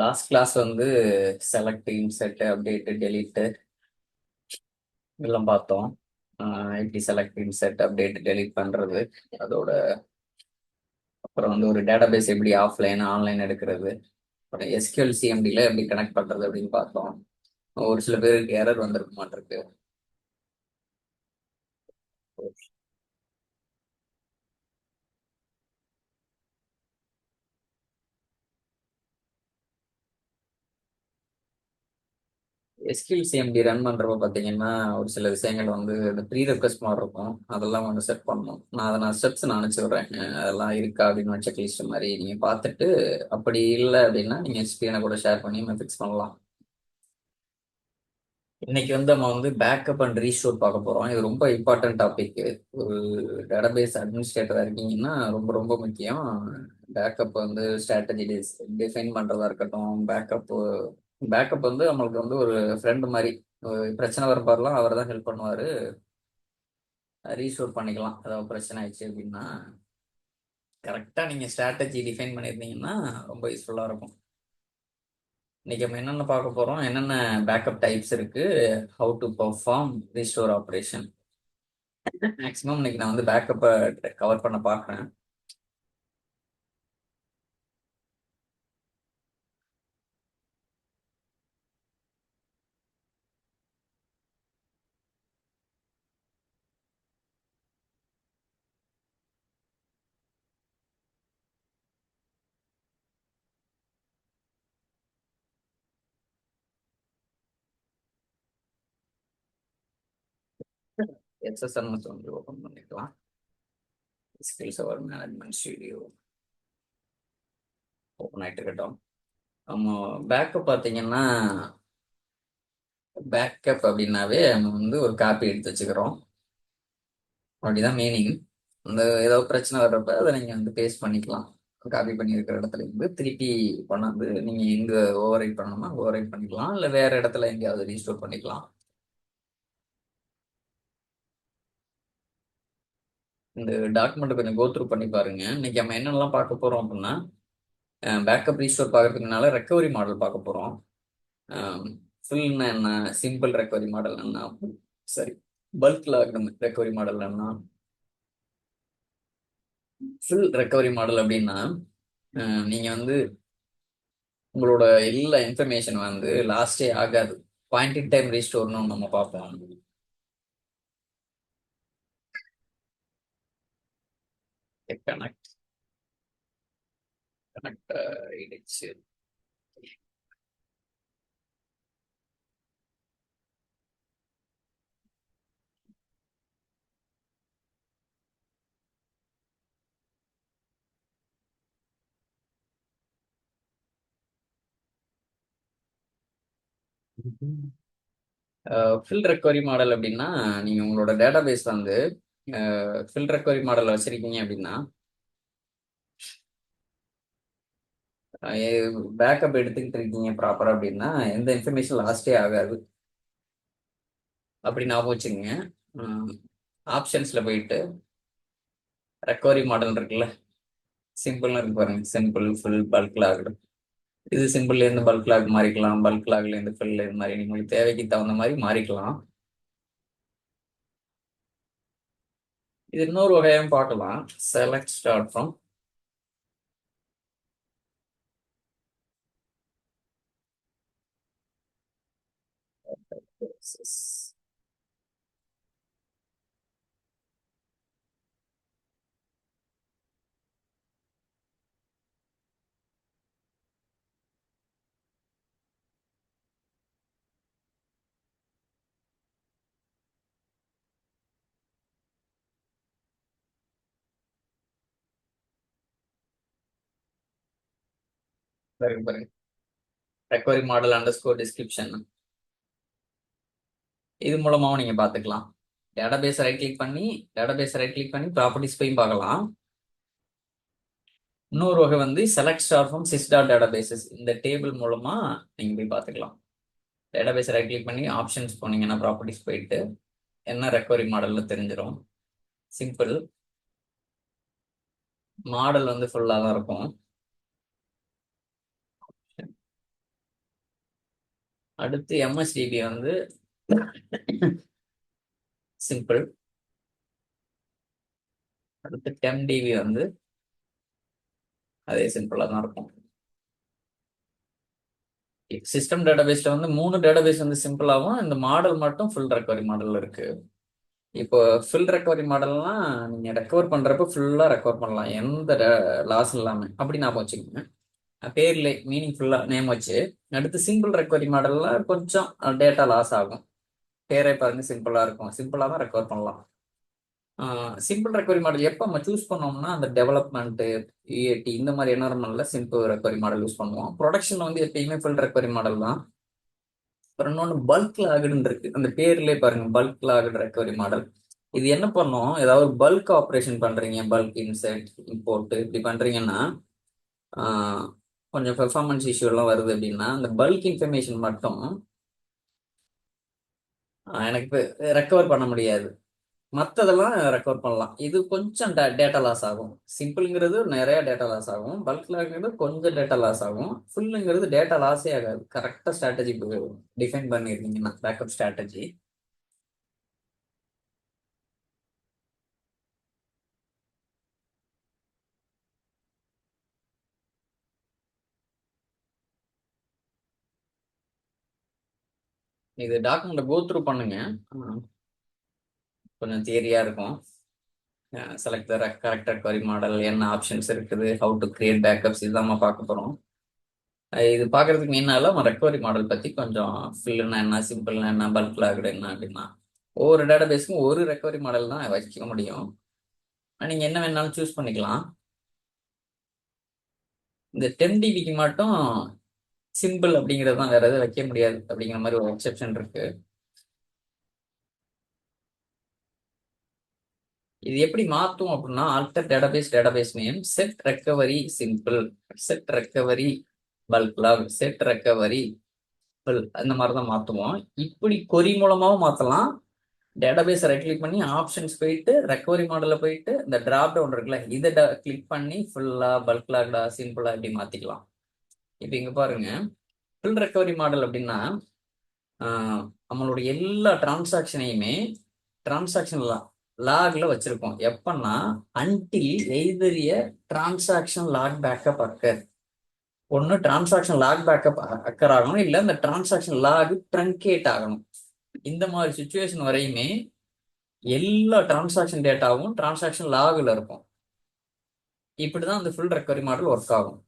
Last class வந்து select, insert, update, delete எல்லாம் பார்த்தோம். எப்படி செலக்ட், இன்செர்ட், அப்டேட், டெலீட் பண்றது, அதோட அப்புறம் வந்து ஒரு டேட்டாபேஸ் எப்படி ஆஃப்லைன் ஆன்லைன் எடுக்கிறது, அப்புறம் எஸ்கியூஎல் சிஎம்டில எப்படி கனெக்ட் பண்றது அப்படின்னு பார்த்தோம். ஒரு சில பேருக்கு எரர் வந்திருக்க மாட்டிருக்கு. எஸ்கியூஎல் சிஎம்டி ரன் பண்றப்ப பார்த்தீங்கன்னா ஒரு சில விஷயங்கள் வந்து இந்த ப்ரீ ரெக்வஸ்ட் மாதிரி இருக்கும், அதெல்லாம் வந்து செட் பண்ணணும். நான் ஸ்டெப்ஸ் நான் அனுப்பிச்சு விடுறேன். அதெல்லாம் இருக்கா அப்படின்னு செக் லிஸ்ட் மாதிரி நீங்க பார்த்துட்டு, அப்படி இல்லை அப்படின்னா நீங்க ஸ்க்ரீனை கூட ஷேர் பண்ணி ஃபிக்ஸ் பண்ணலாம். இன்னைக்கு வந்து நம்ம வந்து பேக்கப் அண்ட் ரீஸ்டோர் பார்க்க போறோம். இது ரொம்ப இம்பார்ட்டன்ட் டாபிக். ஒரு டேட்டாபேஸ் அட்மினிஸ்ட்ரேட்டரா இருக்கீங்கன்னா ரொம்ப ரொம்ப முக்கியம். பேக்கப் வந்து ஸ்ட்ராட்டஜி டிஃபைன் பண்றதா இருக்கட்டும். பேக்கப் வந்து நம்மளுக்கு வந்து ஒரு ஃப்ரெண்டு மாதிரி. பிரச்சனை வரப்பாருலாம் அவர் தான் ஹெல்ப் பண்ணுவாரு. ரீஸ்டோர் பண்ணிக்கலாம் ஏதாவது பிரச்சனை ஆயிடுச்சு அப்படின்னா. கரெக்டாக நீங்கள் ஸ்ட்ராட்டஜி டிஃபைன் பண்ணியிருந்தீங்கன்னா ரொம்ப யூஸ்ஃபுல்லாக இருக்கும். இன்னைக்கு நம்ம என்னென்ன பார்க்க போறோம், என்னென்ன பேக்கப் டைப்ஸ் இருக்கு, how to perform restore operation. Maximum இன்னைக்கு நான் வந்து பேக்கப்பை கவர் பண்ண பார்க்குறேன். எஸ்எஸ்எம்எஸ் வந்து ஓப்பன் பண்ணிக்கலாம். Skill server management studio open ஆகிட்டு இருக்கட்டும். நம்ம பேக்கப் பார்த்தீங்கன்னா, பேக்கப் அப்படின்னாவே நம்ம வந்து ஒரு காப்பி எடுத்து வச்சுக்கிறோம், அப்படிதான் மீனிங். அந்த ஏதோ பிரச்சனை வர்றப்ப அதை நீங்கள் வந்து பேஸ்ட் பண்ணிக்கலாம். காப்பி பண்ணியிருக்கிற இடத்துல இருந்து திருப்பி கொண்டாந்து நீங்கள் எங்கே ஓவர் ரைட் பண்ணணுமா ஓவர் ரைட் பண்ணிக்கலாம், இல்லை வேற இடத்துல எங்கேயாவது ரீஸ்டோர் பண்ணிக்கலாம். இந்த டாக்குமெண்ட் கொஞ்சம் கோத்ரூ பண்ணி பாருங்க. இன்னைக்கு நம்ம என்னென்னலாம் பார்க்க போறோம் அப்படின்னா, பேக்கப் ரீஸ்டோர் பார்க்கறதுனால ரெக்கவரி மாடல் பார்க்க போறோம். ஃபுல்னா என்ன, சிம்பிள் ரெக்கவரி மாடல் என்ன, சரி பல்க் லாக் ரெக்கவரி மாடல் என்ன, ஃபுல் ரெக்கவரி மாடல் அப்படின்னா நீங்க வந்து உங்களோட எல்லா இன்ஃபர்மேஷன் வந்து லாஸ்டே ஆகாது. பாயிண்ட் இன் டைம் ரீஸ்டோர்னு நம்ம பார்ப்போம். கனெக்ட் கனெக்ட் ஆயிடுச்சு. ஃபில் ரெக்கவரி மாடல் அப்படின்னா, நீங்க உங்களோட டேட்டாபேஸ் வந்து ஃபில் ரெக்கவரி மாடல் வச்சிருக்கீங்க அப்படின்னா, பேக்கப் எடுத்துக்கிட்டு இருக்கீங்க ப்ராப்பரா அப்படின்னா எந்த இன்ஃபர்மேஷன் லாஸ்டே ஆகாது. அப்படி ஞாபகம் வச்சுக்கோங்க. ஆப்ஷன்ஸ்ல போயிட்டு ரெக்கவரி மாடல் இருக்குல்ல, சிம்பிள்னு இருக்கு பாருங்க, சிம்பிள், ஃபுல், பல்க் லாக். இது சிம்பிள்ல இருந்து பல்க் லாக் மாறிக்கலாம், பல்க் லாக்ல இருந்து ஃபில் இது மாதிரி உங்களுக்கு தேவைக்கு தகுந்த மாதிரி மாறிக்கலாம். இது இன்னொரு வகையும் பார்க்கலாம். செலக்ட் ஸ்டார்ட் ஃப்ரம் பாருங்க, recovery model under score description. இது மூலமாவும் நீங்க பார்த்துக்கலாம். டேட்டாபேஸ் ரைட் கிளிக் பண்ணி ப்ராப்பர்ட்டிஸ் போய் பார்க்கலாம். இன்னொரு வகை வந்து select star from sis dot databases. இந்த டேபிள் மூலமா நீங்க போய் பார்த்துக்கலாம். டேட்டாபேஸ் ரைட் கிளிக் பண்ணி ஆப்ஷன்ஸ் போனீங்கன்னா ப்ராப்பர்ட்டிஸ் போயிட்டு என்ன ரெக்கவரி மாடல்னு தெரிஞ்சிடும். சிம்பிள் மாடல் வந்து ஃபுல்லாக தான் இருக்கும். அடுத்து MSDB வந்து சிம்பிள். அடுத்து TempDB வந்து அதே சிம்பிளாக தான் இருக்கும். சிஸ்டம் டேட்டாபேஸ்ல வந்து 3 டேட்டாபேஸ் வந்து சிம்பிளாகவும், இந்த மாடல் மட்டும் ஃபுல் ரெக்கவரி மாடல் இருக்கு. இப்போ ஃபுல் ரெக்கவரி மாடல்னா நீங்க ரெக்கவர் பண்றப்ப ஃபுல்லா ரெக்கவர் பண்ணலாம், எந்த லாஸ் இல்லாம. அப்படி ஞாபகம் வச்சுக்கோங்க. பேர்ல மீனிங்ஃபுல்லா நேம் வச்சு. அடுத்து சிம்பிள் ரெக்கவரி மாடல்ல கொஞ்சம் டேட்டா லாஸ் ஆகும். பேரே பாருங்க சிம்பிளா இருக்கும், சிம்பிளா தான் ரெக்கவர் பண்ணலாம். சிம்பிள் ரெக்கவரி மாடல் எப்போ நம்ம சூஸ் பண்ணோம்னா, அந்த டெவலப்மெண்ட் UAT இந்த மாதிரி என்வரன்மெண்ட்ல சிம்பிள் ரெக்கவரி மாடல் யூஸ் பண்ணுவோம். ப்ரொடக்ஷன்ல வந்து எப்பயுமே ஃபுல் ரெக்கவரி மாடல் தான். அப்புறம் இன்னொன்று பல்க் லாகுன்னு இருக்கு, அந்த பேர்லயே பாருங்க பல்க் லாகுடு ரெக்கவரி மாடல். இது என்ன பண்ணும், ஏதாவது பல்க் ஆப்ரேஷன் பண்றீங்க, பல்க் இன்சர்ட் இம்போர்ட் இப்படி பண்றீங்கன்னா கொஞ்சம் பெர்ஃபார்மன்ஸ் இஷ்யூ எல்லாம் வருது அப்படின்னா, அந்த பல்க் இன்ஃபர்மேஷன் மட்டும் எனக்கு ரெக்கவர் பண்ண முடியாது. மற்றதெல்லாம் ரெக்கவர் பண்ணலாம். இது கொஞ்சம் டேட்டா லாஸ் ஆகும். சிம்பிள்ங்கிறது நிறைய டேட்டா லாஸ் ஆகும், பல்க்லாங்கிறது கொஞ்சம் டேட்டா லாஸ் ஆகும். ஃபுல்லுங்கிறது டேட்டா லாஸே ஆகாது. கரெக்டாக ஸ்ட்ராட்டஜி டிஃபைன் பண்ணியிருந்தீங்கன்னா பேக்கப் ஸ்ட்ராட்டஜி. இது டாக்குமெண்ட்டை கோ த்ரூ பண்ணுங்க. கொஞ்சம் தியரியா இருக்கும். Select the correct recovery model, என்ன ஆப்ஷன்ஸ் இருக்குது, ஹவு டு கிரியேட் பேக்கப்ஸ், இதுதான் நம்ம பார்க்க போகிறோம். இது பார்க்கறதுக்கு முன்னால நம்ம ரெக்கவரி மாடல் பற்றி கொஞ்சம் ஃபில்லுன்னா என்ன, சிம்பிள்னா என்ன, பல்க் லாக்டு என்ன அப்படின்னா, ஒவ்வொரு டேட்டாபேஸ்க்கும் ஒரு ரெக்கவரி மாடல் தான் வச்சுக்க முடியும். நீங்கள் என்ன வேணாலும் சூஸ் பண்ணிக்கலாம். இந்த 10 DBக்கு மட்டும் சிம்பிள் அப்படிங்கிறது தான், வேற எதுவும் வைக்க முடியாது அப்படிங்கிற மாதிரி ஒரு எக்ஸெப்ஷன் இருக்கு. இது எப்படி மாற்றும் அப்படின்னா, alter database name, set recovery simple, set recovery bulk log, set recovery அந்த மாதிரி தான் மாற்றுவோம். இப்படி கொரி மூலமாகவும் மாற்றலாம். டேட்டாபேஸ் ரைட் கிளிக் பண்ணி ஆப்ஷன்ஸ் போயிட்டு ரெக்கவரி மாடலில் போயிட்டு இந்த டிராப் டவுன் இருக்குல்ல, இதை கிளிக் பண்ணி ஃபுல்லாக பல்க் லாக்டா சிம்பிளாக இப்படி மாற்றிக்கலாம். இப்போ இங்கே பாருங்க, ஃபுல் ரெக்கவரி மாடல் அப்படின்னா நம்மளுடைய எல்லா டிரான்சாக்ஷனையுமே டிரான்சாக்ஷன் லாக்ல வச்சிருக்கோம். எப்பன்னா until either a transaction log backup occur, ஒன்று டிரான்சாக்ஷன் லாக் பேக்கப் அக்கர் ஆகணும், இல்லை இந்த டிரான்சாக்ஷன் லாக் ட்ரங்கேட் ஆகணும். இந்த மாதிரி சுச்சுவேஷன் வரையுமே எல்லா டிரான்சாக்ஷன் டேட்டாவும் டிரான்சாக்ஷன் லாகில் இருக்கும். இப்படிதான் அந்த ஃபுல் ரெக்கவரி மாடல் ஒர்க் ஆகும்.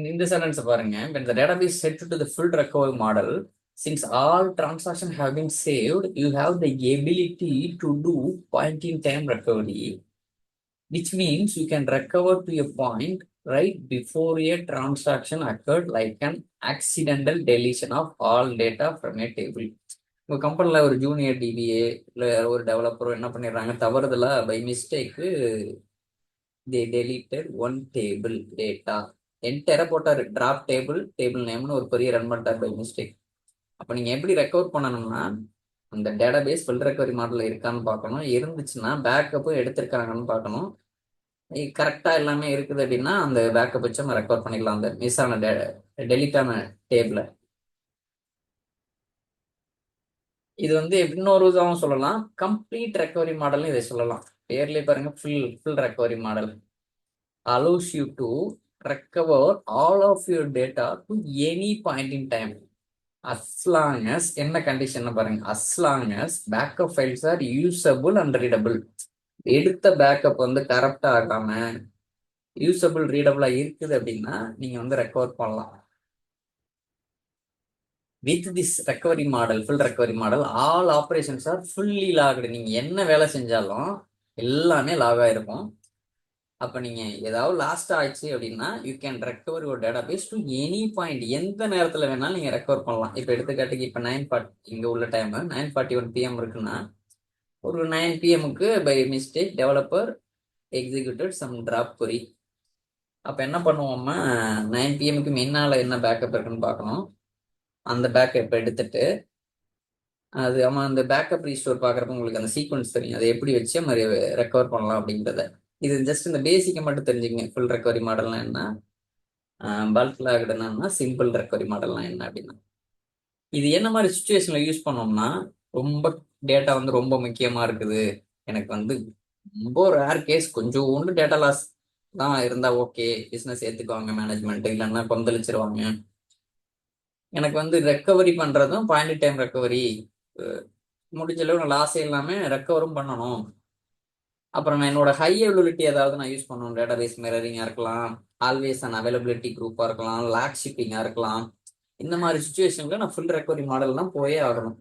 இந்த சென்டென்ஸ் பாருங்க, when the database set to the full recovery model, since all transactions have been saved, you have the ability to do point in time recovery, which means you can recover to a point right before a transaction occurred, like an accidental deletion of all data from a table. உங்க கம்பெனில ஒரு junior DBA இல்லை ஒரு டெவலப்பரோ என்ன பண்ணிடுறாங்க, தவறுதலா by mistake they deleted one table data, என்டையரா போட்டாரு டிராப் டேபிள் நேம்னு ஒரு பெரிய ரன் பண்ணிட்டார் பை மிஸ்டேக். அப்போ நீங்க எப்படி ரெக்கவர் பண்ணணும்னா, அந்த டேட்டாபேஸ் ஃபுல் ரெக்கவரி மாடல் இருக்கான்னு பார்க்கணும். இருந்துச்சுன்னா பேக்கப்பும் எடுத்திருக்காங்கன்னு பார்க்கணும். கரெக்டா எல்லாமே இருக்குது அப்படின்னா அந்த பேக்கப் வச்சு நம்ம ரெக்கவர் பண்ணிக்கலாம், அந்த மிஸ் ஆன டெலிட் ஆன டேபிள. இது வந்து இன்னொரு இதாகவும் சொல்லலாம், கம்ப்ளீட் ரெக்கவரி மாடல்னு இதை சொல்லலாம். பேர்லயே பாருங்க, full recovery model allows you to recover all of your data to any point in time, as long as என்ன கண்டிஷன் பாருங்க, as long as backup files are usable and readable. எடுத்த backup வந்து கரெக்டா ஆகாம யூசபிள் ரீடபிளா இருக்குது அப்படின்னா நீங்க வந்து ரெக்கவர் பண்ணலாம். With this recovery model, full recovery model, all operations R fully logged. நீங்க என்ன வேலை செஞ்சாலும் எல்லாமே லாக் ஆயிருக்கும். அப்போ நீங்கள் ஏதாவது லாஸ்ட் ஆயிடுச்சு அப்படின்னா you can recover your database to any point, எந்த நேரத்தில் வேணாலும் நீங்கள் ரெக்கவர் பண்ணலாம். இப்போ எடுத்துக்காட்டுக்கு இப்போ 9:40 இங்கே உள்ள டைம் 9:41 PM இருக்குன்னா, ஒரு 9 PM by mistake developer executed some drop query. அப்போ என்ன பண்ணுவோம்னா 9 பிஎம்க்கு முன்னால் என்ன பேக்கப் இருக்குன்னு பார்க்கணும். அந்த பேக்கப் எடுத்துட்டு அது அந்த பேக்கப் ரீஸ்டோர் பார்க்குறப்ப உங்களுக்கு அந்த சீக்வன்ஸ் தெரியும், அதை எப்படி வச்சு மாதிரி ரெக்கவர் பண்ணலாம் அப்படின்றத. இது ஜஸ்ட் இந்த பேசிக்கை மட்டும் தெரிஞ்சுக்கங்க. ஃபுல் ரெக்கவரி மாடல்னா என்ன, பல்க் லாக்டு என்னன்னா, சிம்பிள் ரெக்கவரி மாடல்னா என்ன அப்படின்னா. இது என்ன மாதிரி சுச்சுவேஷன்ல யூஸ் பண்ணோம்னா, ரொம்ப டேட்டா ரொம்ப முக்கியமா இருக்குது, எனக்கு ரொம்ப ரேர் கேஸ் கொஞ்சோண்டு டேட்டா லாஸ் தான் இருந்தா ஓகே, பிசினஸ் ஏத்துக்குவாங்க மேனேஜ்மெண்ட், இல்லைன்னா கொந்தளிச்சிருவாங்க. எனக்கு ரெக்கவரி பண்றதும் பாயிண்ட் டைம் ரெக்கவரி, முடிஞ்ச அளவு லாஸே இல்லாம ரெக்கவரும் பண்ணணும். அப்புறம் நான் என்னோட ஹை அவைலபிலிட்டி ஏதாவது நான் யூஸ் பண்ணணும், டேட்டாபேஸ் மிரரிங்கா இருக்கலாம், ஆல்வேஸ் அண்ட் அவைலபிலிட்டி குரூப்பா இருக்கலாம், லாக் ஷிப்பிங்கா இருக்கலாம். இந்த மாதிரி சுச்சுவேஷன்ல நான் ஃபுல் ரெக்கவரி மாடல் தான் போயே ஆகணும்.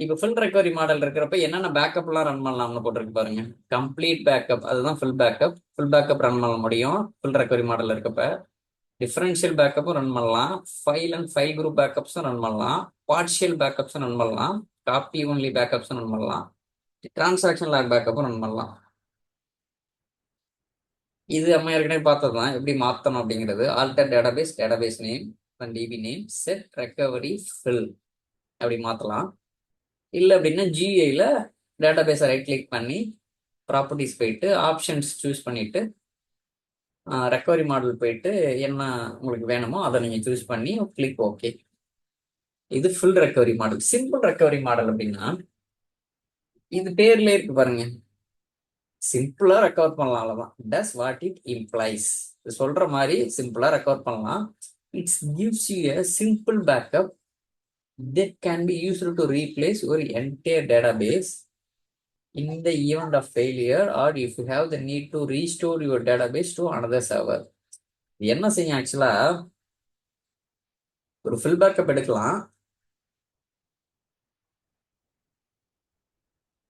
இப்போ ஃபுல் ரெக்கவரி மாடல் இருக்கிறப்ப என்னென்ன பேக்கப்லாம் ரன் பண்ணலாம்னு போட்டிருக்கு பாருங்க. கம்ப்ளீட் பேக்கப், அதுதான் full backup. Full backup run பண்ண முடியும் ஃபுல் ரெக்கவரி மாடல் இருக்கப்ப. டிஃபரன்ஷியல் பேக்கப்பும் ரன் பண்ணலாம், ஃபைல் அண்ட் ஃபைல் குரூப் பேக்கப்ஸும் ரன் பண்ணலாம், பார்ஷியல் பேக்கப்ஸும் ரன் பண்ணலாம், காப்பி ஒன்லி பேக்கப்ஸும் ரன் பண்ணலாம், டிரான்சாக்ஷன் லாக் பேக்கப்பும் ரன் பண்ணலாம். இது நம்ம ஏற்கனவே பார்த்தது தான் எப்படி மாற்றணும் அப்படிங்கிறது. Alter database, database name and DB name, set recovery full அப்படி மாற்றலாம். இல்லை அப்படின்னா ஜிஐல டேட்டாபேஸை ரைட் கிளிக் பண்ணி ப்ராப்பர்ட்டிஸ் போயிட்டு ஆப்ஷன்ஸ் சூஸ் பண்ணிட்டு ரெக்கவரி மாடல் போயிட்டு என்ன உங்களுக்கு வேணுமோ அதை நீங்கள் சூஸ் பண்ணி கிளிக் ஓகே. இது full recovery model. Simple recovery model அப்படின்னா இது பேர்ல இருக்கு பாருங்க, சிம்பிளா ரெக்கவர் பண்ணலாம், அவ்வளவுதான். டஸ் வாட் இட் இம்ப்ளைஸ், சொல்ற மாதிரி சிம்பிளா ரெக்கவர் பண்ணலாம். It's gives you a simple backup that can be used to replace your entire database in the event of failure or if you have the need to restore your database to another server. என்ன செய்யும் ஆக்சுவலா, ஒரு full backup எடுக்கலாம்,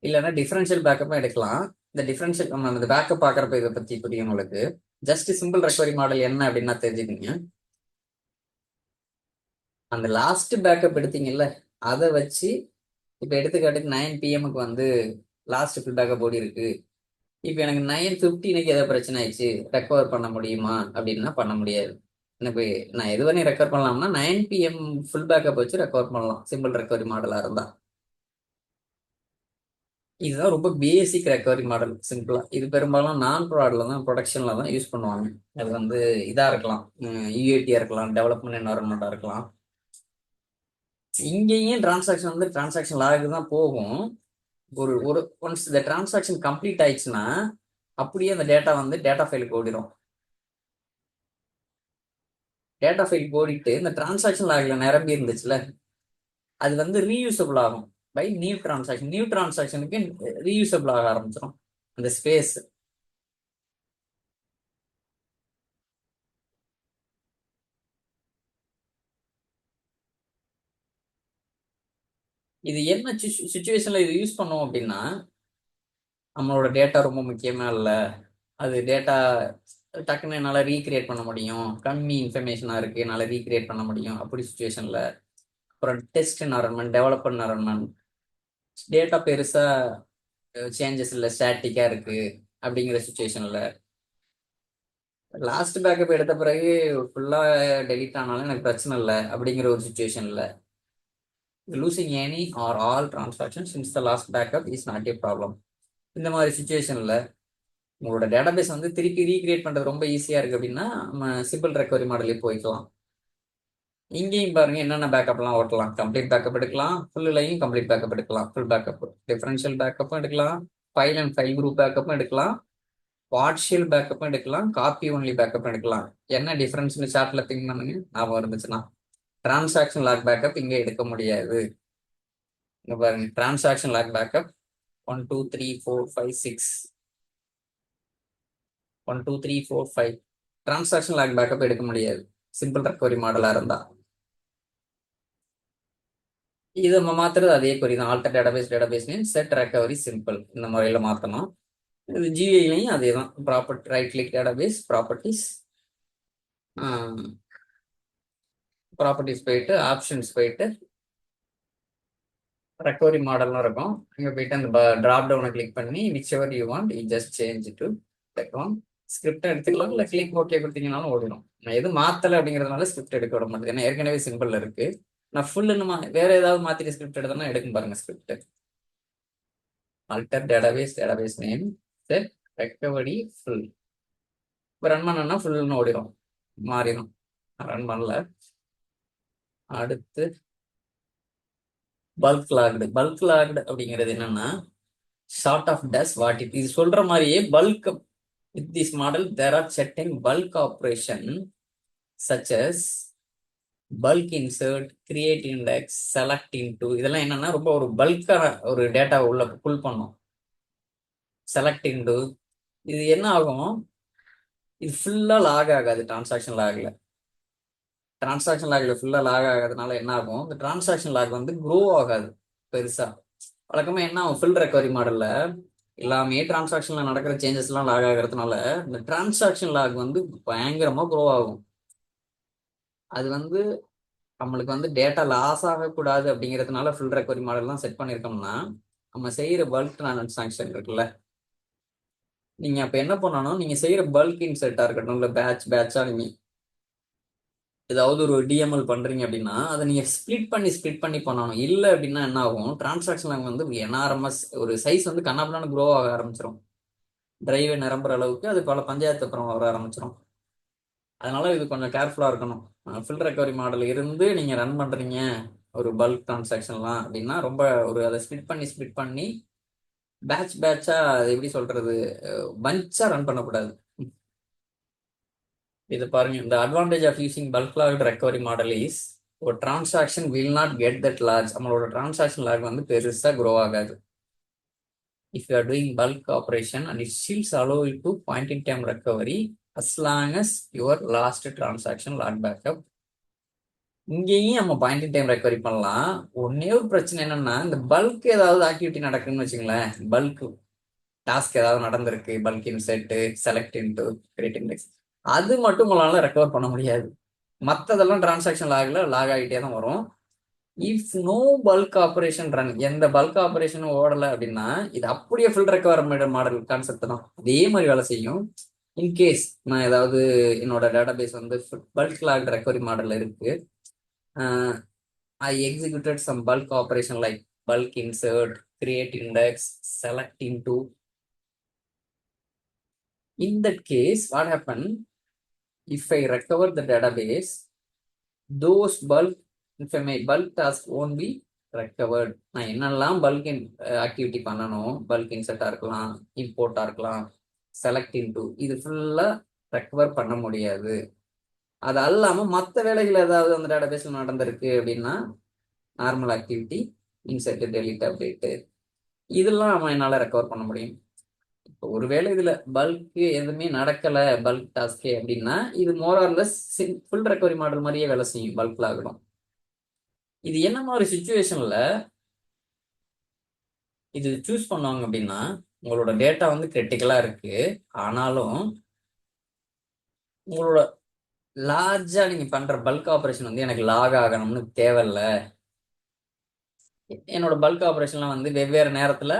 இல்லைன்னா differential பேக்கப்பும் எடுக்கலாம். இந்த differential நம்ம இந்த பேக்கப் பார்க்குறப்ப இதை பற்றி புரியும் உங்களுக்கு. ஜஸ்ட் சிம்பிள் ரெக்கவரி மாடல் என்ன அப்படின்னா தெரிஞ்சுக்கீங்க. அந்த லாஸ்ட் பேக்கப் எடுத்தீங்கல்ல, அதை வச்சு இப்போ எடுத்துக்காட்டுக்கு 9 பிஎம்க்கு லாஸ்ட் ஃபுல் பேக்கப் ஓடி இருக்கு. இப்போ எனக்கு 9:15 ஏதாவது பிரச்சனை ஆயிடுச்சு, ரெக்கவர் பண்ண முடியுமா அப்படின்னா பண்ண முடியாது. எனக்கு நான் எது வரையும் ரெக்கவர் பண்ணலாம்னா 9 பிஎம் ஃபுல் பேக்கப் வச்சு ரெக்கவர் பண்ணலாம், சிம்பிள் ரெக்கவரி மாடலாக இருந்தால். இதுதான் ரொம்ப பேசிக் ரெக்கவரி மாடல், சிம்பிளா. இது பெரும்பாலும் நான் ப்ராட்ல தான், ப்ரொடக்ஷன்ல தான் யூஸ் பண்ணுவாங்க. அது இதா இருக்கலாம், யூஏடியா இருக்கலாம், டெவலப்மெண்ட் என்வரன்மெண்டா இருக்கலாம். இங்கேயும் டிரான்சாக்ஷன் டிரான்சாக்ஷன் லாக் தான் போகும். ஒரு ஒரு ஒன்ஸ் இந்த டிரான்சாக்ஷன் கம்ப்ளீட் ஆயிடுச்சுன்னா அப்படியே அந்த டேட்டா டேட்டா ஃபைலுக்கு ஓடிடும். டேட்டா ஃபைலுக்கு ஓடிட்டு இந்த டிரான்சாக்ஷன் லாக்ல நிரம்பி இருந்துச்சுல, அது ரீயூசபிள் ஆகும் பை நியூ டிரான்சாக்ஷன். நியூ டிரான்சாக்ஷனுக்கு ரீயூசபிள் ஆக ஆரம்பிச்சிடும் அந்த ஸ்பேஸ். இது என்ன சுச்சுவேஷன்ல இது யூஸ் பண்ணுவோம் அப்படின்னா, நம்மளோட டேட்டா ரொம்ப முக்கியமா இல்லை, அது டேட்டா டக்குன்னு என்னால் ரீக்ரியேட் பண்ண முடியும், கம்மி இன்ஃபர்மேஷனாக இருக்குது என்னால் ரீக்ரியேட் பண்ண முடியும் அப்படி சுச்சுவேஷனில். அப்புறம் test environment, developer environment, data பெருசாக சேஞ்சஸ் இல்லை, ஸ்டாட்டிக்காக இருக்குது அப்படிங்கிற சுச்சுவேஷனில். லாஸ்ட் பேக்கப் எடுத்த பிறகு ஃபுல்லாக டெலீட் ஆனாலும் எனக்கு பிரச்சனை இல்லை அப்படிங்கிற ஒரு சுச்சுவேஷனில், losing any are all transaction since the last backup is not a problem. இந்த மாதிரி சுச்சுவேஷனில் உங்களோட டேட்டாபேஸ் திருப்பி ரீக்ரியேட் பண்ணுறது ரொம்ப ஈஸியாக இருக்குது அப்படின்னா நம்ம சிம்பிள் ரெக்கவரி மாடலே போய்க்கலாம். இங்கேயும் பாருங்க என்னென்ன பேக்கப்லாம் ஓட்டலாம். கம்ப்ளீட் பேக்கப் எடுக்கலாம், ஃபுல்லையும் கம்ப்ளீட் பேக்கப் எடுக்கலாம், ஃபுல் பேக்கப், டிஃபரன்ஷியல் பேக்கப்பும் எடுக்கலாம், ஃபைல் அண்ட் ஃபைல் குரூப் பேக்கப்பும் எடுக்கலாம், பார்ஷியல் பேக்கப்பும் எடுக்கலாம், காப்பி ஒன்லி பேக்கப்பும் எடுக்கலாம். என்ன டிஃபரன்ஸ்னு சார்ட்ல திங்க் பண்ணுங்க, ஞாபகம் இருந்துச்சுன்னா. டிரான்சாக்ஷன் லாக் பேக்கப் இங்கே எடுக்க முடியாது. இங்க பாருங்க, transaction log backup 1 2 3 4 5 6 1 2 3 4 5 transaction log backup எடுக்க முடியாது சிம்பிள் ரெக்கவரி மாடலா இருந்தா. இது நம்ம மாத்துறது அதே குறி தான். Alter database name, set recovery simple, இந்த முறையில் மாற்றணும். இது ஜிஐலையும் அதே தான். Property right click database properties, properties போயிட்டு ஆப்ஷன்ஸ் போயிட்டு ரெக்கவரி மாடல்னு இருக்கும். இங்கே போயிட்டு அந்த ட்ராப் டவுனை கிளிக் பண்ணி which ever you want you just change to எடுத்துக்கலாம். ஸ்கிரிப்ட் எடுத்துக்கலாம், இல்லை கிளிக் ஓகே கொடுத்தீங்கனாலும் ஓடிடும். நான் எது மாத்தலை அப்படிங்கிறதுனால ஸ்கிரிப்ட் எடுக்க விட மாட்டேது, ஏன்னா ஏற்கனவே சிம்பிள் இருக்கு. நான் ஃபுல்லுன்னு வேற ஏதாவது மாத்திட்டு ஸ்கிரிப்ட் எடுத்தோம்னா எடுக்கும் பாருங்க script. Alter database name, set recovery full. இப்போ ரன் பண்ணோம்னா ஃபுல்னு ஓடிடும், மாறிடும். ரன் பண்ணல. அடுத்து பல்க் லாக்டு அப்படிங்கிறது என்னன்னா, sort of does what it. இது சொல்ற மாதிரியே bulk with this model there are setting bulk operation such as bulk insert, create index, select into. இதெல்லாம் என்னன்னா ரொம்ப ஒரு பல்கான ஒரு டேட்டா உள்ள புல் பண்ணும். செலக்ட் இன்டு இது என்ன ஆகும், இது ஃபுல்லா லாக் ஆகாது. டிரான்சாக்ஷன் லாக்ல ஃபுல்லா லாக் ஆகாதனால என்ன ஆகும், இந்த டிரான்சாக்ஷன் லாக் வந்து க்ரோ ஆகாது பெருசா. வழக்கமா என்ன ஆகும், ஃபில் ரெக்கவரி மாடல்ல எல்லாமே டிரான்சாக்ஷன்ல நடக்கிற சேஞ்சஸ் எல்லாம் லாக் ஆகிறதுனால இந்த டிரான்சாக்ஷன் லாக் வந்து பயங்கரமா க்ரோ ஆகும். அது வந்து நம்மளுக்கு வந்து டேட்டா லாஸ் ஆகக்கூடாது அப்படிங்கிறதுனால ஃபில் ரெக்கவரி மாடல்லாம் செட் பண்ணியிருக்கோம்னா, நம்ம செய்யற பல்க் டிரான்சாக்ஷன் இருக்குல்ல, நீங்க அப்ப என்ன பண்ணணும், நீங்க செய்யற பல்க் இன்செர்ட்டா இருக்கட்டும், இல்ல பேட்சா நீங்க ஏதாவது ஒரு டிஎம்எல் பண்றீங்க அப்படின்னா அதை நீங்க ஸ்பிளிட் பண்ணி பண்ணணும். இல்லை அப்படின்னா என்ன ஆகும், டிரான்சாக்ஷன் வந்து என்ஆர்எம்எஸ் ஒரு சைஸ் வந்து கண்ணாப்பின்னு க்ரோ ஆக ஆரம்பிச்சிடும். டிரைவை நிரம்புற அளவுக்கு அது பல பஞ்சாயத்து அப்புறம் வர ஆரம்பிச்சிடும். அதனால இது கொஞ்சம் கேர்ஃபுல்லா இருக்கணும். ஃபில் ரெக்கவரி மாடல் இருந்து நீங்க ரன் பண்றீங்க ஒரு பல்க் டிரான்சாக்ஷன்லாம் அப்படின்னா, ரொம்ப ஒரு அதை ஸ்பிளிட் பண்ணி பேட்சா எப்படி சொல்றது, பஞ்சா ரன் பண்ணக்கூடாது. இது பாருங்க, இந்த advantage of using bulk log recovery model is ஒரு transaction will not get that large. நம்மளோட டிரான்சாக்ஷன் லாக் வந்து பெருசா க்ரோ ஆகாது. If you are doing bulk operation and it stills allow you to point in time recovery as long as your last transaction log backup. இங்கேயும் நம்ம point in time recovery பண்ணலாம். ஒன்னே ஒரு பிரச்சனை என்னன்னா, இந்த பல்க் ஏதாவது ஆக்டிவிட்டி நடக்குன்னு வச்சுங்களேன், பல்க் டாஸ்க் ஏதாவது நடந்திருக்கு, bulk insert, select into, create index, அது மட்டும் உங்களால ரெக்கவர் பண்ண முடியாது. மற்றதெல்லாம் டிரான்சாக்ஷன் லாக் ஆகிட்டே தான் வரும். If no bulk operation run, எந்த பல்க் ஆப்ரேஷனும் ஓடலை அப்படின்னா இது அப்படியே ஃபில் ரெக்கவர் மாடல் கான்செப்ட் தான், அதே மாதிரி வேலை செய்யும். இன்கேஸ் நான் ஏதாவது என்னோட டேட்டாபேஸ் வந்து பல்க் லாக் ரெக்கவரி மாடல் இருக்கு, I executed some bulk operation like bulk insert, create index, select into. In that case, what happened? If I recover the database, those bulk task won't be recovered. நான் என்னெல்லாம் bulk activity பண்ணணும், bulk இன்சர்ட்டா இருக்கலாம், இம்போர்ட்டா இருக்கலாம், select into, இது ஃபுல்லா recover பண்ண முடியாது. அது அல்லாம மற்ற வேலைகள் ஏதாவது அந்த டேட்டாபேஸ்ல நடந்திருக்கு அப்படின்னா, normal activity, insert, delete, update, இதெல்லாம் நம்ம என்னால ரெக்கவர் பண்ண முடியும். இப்போ ஒருவேளை இதுல பல்க் எதுவுமே நடக்கல, பல்க் டாஸ்கே அப்படின்னா இது more or less full recovery model மாதிரியே வேலை செய்யும், பல்க்ல ஆகணும். இது என்ன மாதிரி சுச்சுவேஷன்ல இது சூஸ் பண்ணுவாங்க அப்படின்னா, உங்களோட டேட்டா வந்து கிரிட்டிக்கலா இருக்கு, ஆனாலும் உங்களோட லார்ஜா நீங்க பண்ற பல்க் ஆப்ரேஷன் வந்து எனக்கு லாக் ஆகணும்னு தேவையில்ல. என்னோட பல்க் ஆப்ரேஷன்லாம் வந்து வெவ்வேறு நேரத்துல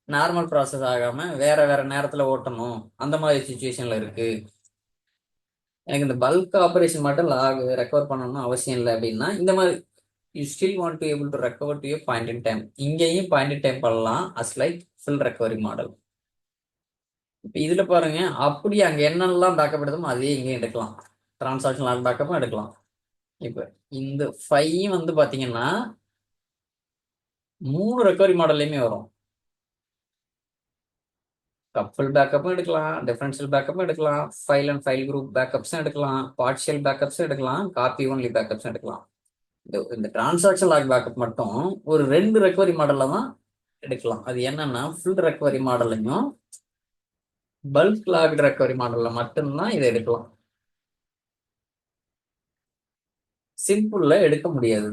நார்மல் ப்ராசஸ் ஆகாம வேற வேற நேரத்துல ஓட்டணும், அந்த மாதிரி சுச்சுவேஷன்ல இருக்கு, எனக்கு இந்த பல்க் ஆப்ரேஷன் மட்டும் லாக் ரெக்கவர் பண்ணணும்னு அவசியம் இல்லை அப்படின்னா, இந்த மாதிரி you still want to able to recover to your point in time. இங்கேயும் பாயிண்ட் இன் டைம் பண்ணலாம் as like full recovery model. இப்போ இதுல பாருங்க, அப்படி அங்க என்னெல்லாம் பேக்கப் எடுத்தோமோ அதே இங்கேயும் எடுக்கலாம், டிரான்சாக்ஷன் லாக் பேக்கப்பும் எடுக்கலாம். இப்போ இந்த 5 வந்து பாத்தீங்கன்னா 3 ரெக்கவரி மாடல்லையுமே வரும். கப்பல் பேக்கப்பும் எடுக்கலாம், டிஃபரன்ஷியல் பேக்கப்பும் எடுக்கலாம், ஃபைல் அண்ட் ஃபைல் குரூப் பேக்கப்ஸும் எடுக்கலாம், பார்ஷியல் பேக்கப்ஸும் எடுக்கலாம், காப்பி ஒன்லி பேக்கப்ஸும் எடுக்கலாம். இந்த டிரான்சாக்ஷன் லாக் பேக்கப் மட்டும் ஒரு 2 ரெக்கவரி மாடல்ல தான் எடுக்கலாம். அது என்னன்னா, ஃபுல் ரெக்கவரி மாடல்லையும் பல்க் லாக் ரெக்கவரி மாடல்ல மட்டும்தான் இதை எடுக்கலாம். சிம்பிள்ல எடுக்க முடியாது.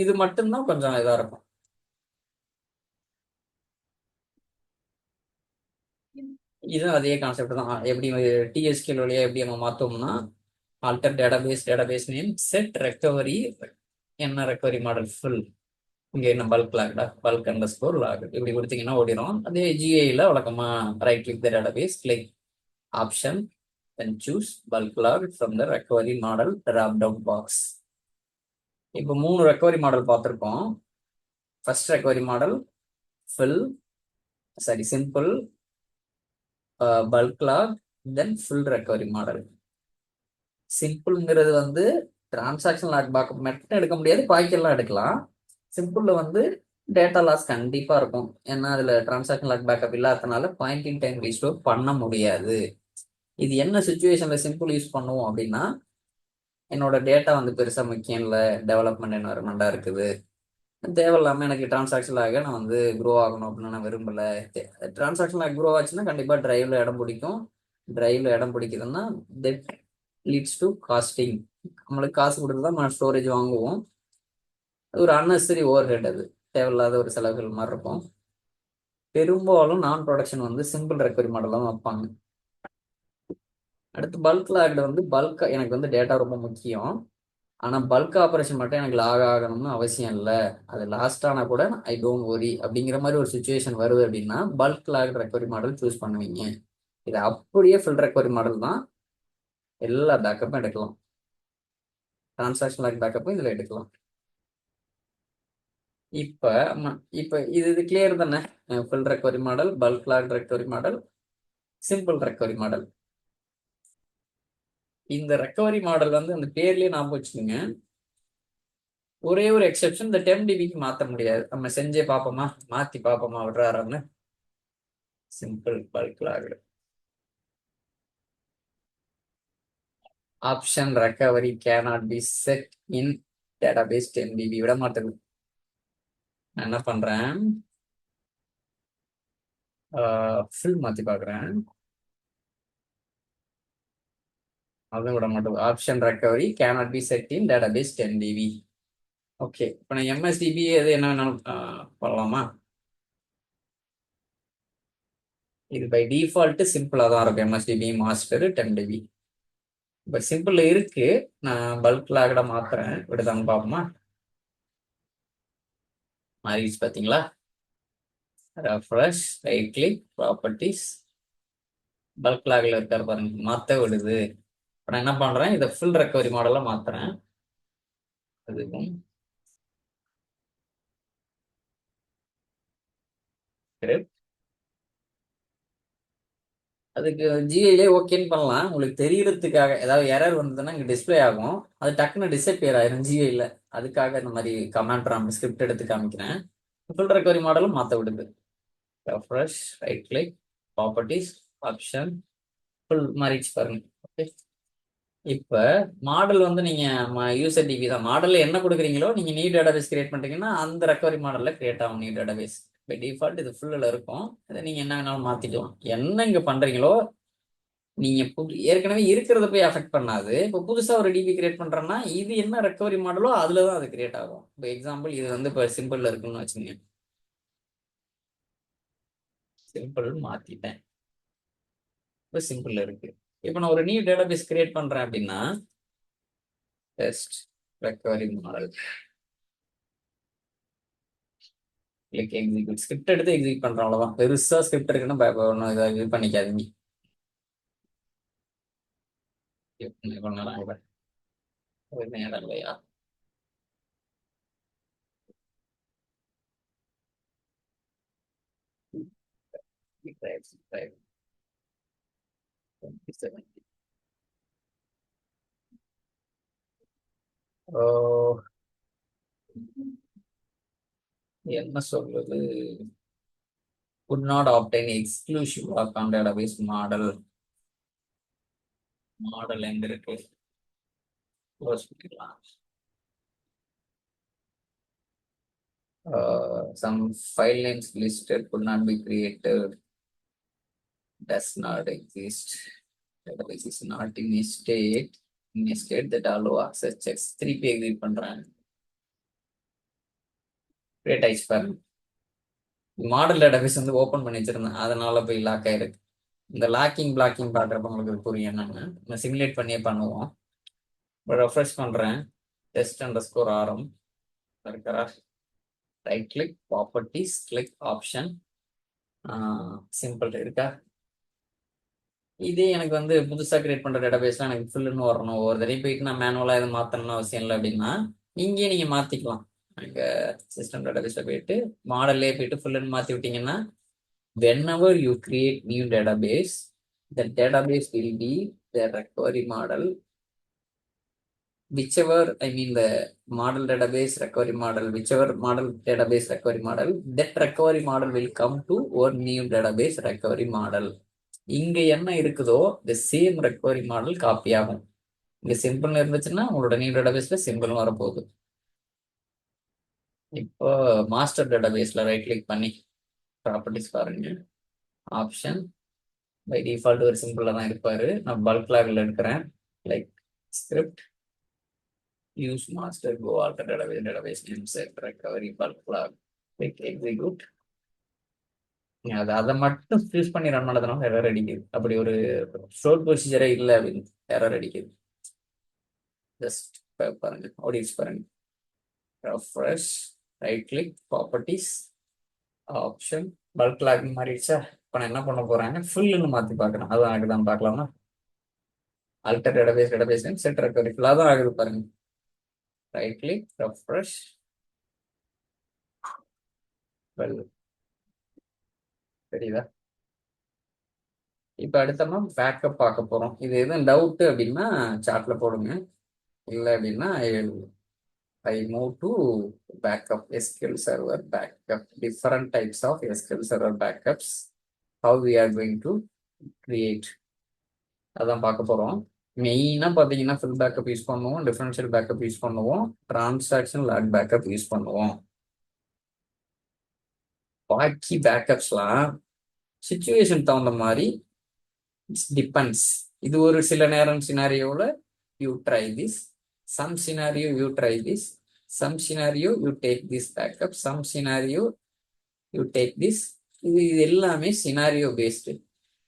இது மட்டும்தான் கொஞ்சம் இதா இருக்கும். இதுவும் அதே கான்செப்ட் தான். எப்படி டிஎஸ்கியூஎல் வழியா எப்படி நம்ம மாத்தோம்னா, alter database name, set recovery, என்ன ரெக்கவரி மாடல் ஃபுல், இங்க என்ன பல்க் லாக்டா, பல்க் அண்டர் ஸ்கோர் லாக் இப்படி கொடுத்தீங்கன்னா ஓடிடும். அதே ஜிஐல வழக்கமா right click the database, click option, then choose bulk log from the recovery model drop down box. இப்போ 3 ரெக்கவரி மாடல் பார்த்துருக்கோம். First recovery model simple, bulk log, then full recovery model. சிம்பிள்ங்கிறது வந்து டிரான்சாக்ஷன் லாக் பேக்கப் மட்டும் எடுக்க முடியாது, பாய்க்கெல்லாம் எடுக்கலாம். சிம்பிள்ல வந்து data loss கண்டிப்பா இருக்கும். ஏன்னா அதுல டிரான்சாக்ஷன் லாக் பேக்கப் இல்லாதனால பாயிண்ட் இன் டைம் ரீஸ்டோர் பண்ண முடியாது. இது என்ன சுச்சுவேஷன்ல சிம்பிள் யூஸ் பண்ணுவோம் அப்படின்னா, என்னோட டேட்டா வந்து பெருசா முக்கியம் இல்லை, டெவலப்மெண்ட் என்வரன்மெண்டா இருக்குது, தேவையில்லாம எனக்கு டிரான்சாக்ஷன் ஆக நான் வந்து க்ரோ ஆகணும் அப்படின்னு நான் விரும்பல. டிரான்சாக்ஷன் ஆக க்ரோ ஆச்சுன்னா கண்டிப்பா டிரைவ்ல இடம் பிடிக்கும். டிரைவ்ல இடம் பிடிக்குதுன்னா தட் லீட்ஸ் டு காஸ்டிங். நம்மளுக்கு காசு கொடுத்து தான் நம்ம ஸ்டோரேஜ் வாங்குவோம். அது ஒரு அன்னெசரி ஓவர் ஹெட், அது தேவையில்லாத ஒரு செலவுகள் மாதிரி இருக்கும். பெரும்பாலும் நான் ப்ரொடக்ஷன் வந்து சிம்பிள் ரெக்கவரி மாடல் தான் வைப்பாங்க. அடுத்து பல்க் லாக்டு வந்து பல்க் எனக்கு வந்து டேட்டா ரொம்ப முக்கியம், ஆனால் பல்க் ஆப்ரேஷன் மட்டும் எனக்கு லாக் ஆகணும்னு அவசியம் இல்லை, அது லாஸ்ட் ஆனால் கூட ஐ டோன்ட் ஒரி அப்படிங்கிற மாதிரி ஒரு சுச்சுவேஷன் வருது அப்படின்னா bulk log recovery model choose பண்ணுவீங்க. இது அப்படியே ஃபுல் ரெக்கவரி மாடல் தான், எல்லா பேக்கப்பும் எடுக்கலாம், டிரான்சாக்ஷன் லாக் பேக்கப்பும் இதில் எடுக்கலாம். இப்போ இப்போ இது கிளியர் தானே? Full recovery model, bulk log recovery model, simple recovery model. இந்த ரெக்கவரி மாடல் வந்து அந்த பேர்லயே ஞாபகம் வச்சுக்கோங்க. ஒரே ஒரு எக்ஸெப்ஷன், இந்த 10 dBக்கு மாற்ற முடியாது. நம்ம செஞ்சே பார்ப்போமா, மாற்றி பார்ப்போமா விடுறாருன்னு. Simple bulk log option recovery cannot be set in database 10 dB விட மாட்டேங்குது. நான் என்ன பண்றேன், ஃபுல் மாற்றி பார்க்குறேன், அதுவும் விட மாட்டேங்குது. Option recovery cannot be set in database 10 dB. Okay, இப்போ நான் MSDB எது என்ன வேணாலும் பண்ணலாமா? இது பை டிஃபால்ட்டு சிம்பிளாக தான் இருக்கும். MSDB master 10 dB. இப்போ சிம்பிள் இருக்கு, நான் பல்க் லாக்ட மாத்துறேன், விடுதான்னு பார்ப்போமா? மாறிடுச்சு பார்த்தீங்களா? Refresh, right click, properties, bulk லாக்ல இருக்காரு பாருங்க, மாற்ற விடுது. இப்போ நான் என்ன பண்றேன், இதை ஃபுல் ரெக்கவரி மாடலாக மாத்துறேன். அதுக்கும் அதுக்கு ஜிஐலே ஓகேன்னு பண்ணலாம். உங்களுக்கு தெரியறதுக்காக ஏதாவது எரர் வந்ததுன்னா இங்கே டிஸ்பிளே ஆகும், அது டக்குன்னு டிசப்பியர் ஆயிரும் ஜிஐல. அதுக்காக இந்த மாதிரி கமாண்ட் ராம் ஸ்கிரிப்ட் எடுத்து காமிக்கிறேன். ஃபுல் ரெக்கவரி மாடலும் மாற்ற விடுது. Refresh, right click, properties, option, full மாறிச்சு பாருங்க. ஓகே, இப்போ மாடல் வந்து நீங்க யூசர் டிபி தான், மாடல்ல என்ன கொடுக்குறீங்களோ, நீங்க நியூ டேட்டாபேஸ் கிரியேட் பண்றீங்கன்னா அந்த ரெக்கவரி மாடல்ல கிரியேட் ஆகும் நியூ டேட்டாபேஸ். பை டிஃபால்ட் இது ஃபுல்லில் இருக்கும், இதை நீங்க என்ன வேணாலும் மாத்திக்கலாம். என்ன இங்க பண்றீங்களோ, நீங்க ஏற்கனவே இருக்கிறத போய் அஃபெக்ட் பண்ணாது. இப்போ புதுசா ஒரு டிபி கிரியேட் பண்றேன்னா இது என்ன ரெக்கவரி மாடலோ அதுல தான் அது கிரியேட் ஆகும். இப்போ எக்ஸாம்பிள் இது வந்து இப்போ சிம்பிள்ல இருக்குன்னு வச்சுங்க, சிம்பிள் மாத்திட்டேன், இப்போ சிம்பிள்ல இருக்கு. இப்போ நான் ஒரு நியூ டேட்டாபேஸ் கிரியேட் பண்றேன் அப்படின்னா test recovery model, click execute, script எடுத்து எக்ஸிக்யூட் பண்றோம், அவ்வளவுதான். பெருசா ஸ்கிரிப்ட் இருக்குன்னு ஒன்றும் இதை இது பண்ணிக்காதீங்க. இவ்வளவு நேரம் ஆகல, ஒரு நேரம் இல்லையா? ஓ, என்ன சொல்றது, could not obtain exclusive lock on database model. Model எங்க இருக்கு, க்ளோஸ் பண்ணிக்கலாம். Some file names listed could not be created, does not exist, database is not in a state that allow access checks. 3 exit பண்றேன், create ஆயிடுச்சு பாருங்க. Model database வந்து open பண்ணி வச்சிருந்தேன், அதனால போய் லாக் ஆயிருக்கு. இந்த லாக்கிங் பிளாக்கிங் பார்க்குறப்ப உங்களுக்கு புரியும் என்னன்னு. நம்ம சிமுலேட் பண்ணியே பண்ணுவோம். ரெஃப்ரெஷ் பண்றேன், டெஸ்ட் அண்டர் ஸ்கோர் ஆரம் இருக்கிறா, right click properties, click option, simple இருக்கா. இதே எனக்கு வந்து புதுசா கிரியேட் பண்ற டேட்டாபேஸ்லாம் எனக்கு ஃபுல்லுன்னு வரணும், ஒவ்வொரு தடவையும் போயிட்டு நான் மேனுவலா எதுவும் மாத்தணும்னு அவசியம் இல்லை அப்படின்னா இங்கேயே நீங்க மாத்திக்கலாம். அங்க சிஸ்டம் டேட்டாபேஸ்ல போயிட்டு மாடல்லே போயிட்டு ஃபுல்லுன்னு மாத்தி விட்டீங்கன்னா whenever you create new database, the database will be the recovery model, whichever I mean the model database recovery model, whichever model database recovery model, that recovery model will come to ஒரு new database recovery model. இங்க என்ன இருக்குதோ the same recovery model copy ஆகும். இங்க simple இருந்துச்சுன்னா உங்களோட new டேட்டாபேஸ்ல simple வரப்போகுது. இப்போ மாஸ்டர் டேட்டாபேஸ்ல ரைட் கிளிக் பண்ணி ப்ராப்பர்ட்டிஸ் பாருங்க, ஆப்ஷன், பை டிஃபால்ட் ஒரு சிம்பிளா தான் இருப்பாரு. நான் பல்க் லாக்ல எடுக்கிறேன், like script use master go alter database name set recovery bulk log, click execute. அதை மட்டும் யூஸ் பண்ணி ரன் பண்ணதுனால எரர் அடிக்குது. அப்படி ஒரு ஸ்டோர் ப்ரொசீஜரே இல்லை அப்படின்னு எரர் அடிக்குது. ஜஸ்ட் பாருங்க, ஆடியன்ஸ் பாருங்க, refresh, right click properties, option, bulk log மாறிடுச்சா. இப்போ நான் என்ன பண்ண போறேன், ஃபுல்லுன்னு மாற்றி பார்க்குறேன். அதுவும் எனக்கு தான் பார்க்கலாமா. alter database name set recovery full தான் ஆகுது பாருங்க. ரைட் கிளிக் ரெஃப்ரெஷ், தெரியுதா. இப்போ அடுத்தமா பேக்கப் பார்க்க போறோம். இது எதுவும் டவுட் அப்படின்னா சாட்ல போடுங்க, இல்லை அப்படின்னா I move to backup, SQL Server backup, different types of SQL Server backups, how we are going to create, அதான் பார்க்க போறோம். மெயினாக பார்த்தீங்கன்னா ஃபுல் பேக்கப் யூஸ் பண்ணுவோம், டிஃபரன்ஷியல் பேக்கப் யூஸ் பண்ணுவோம், டிரான்சாக்ஷன் லாக் பேக்கப் யூஸ் பண்ணுவோம். பாக்கி பேக்கப்ஸ்லாம் சுச்சுவேஷன் தகுந்த மாதிரி டிபெண்ட்ஸ். இது ஒரு சில நேரம் சினாரியோவில் you try this, some scenario you try this, some scenario you take this backup, some scenario you take this. இது எல்லாமே சினாரியோ பேஸ்டு.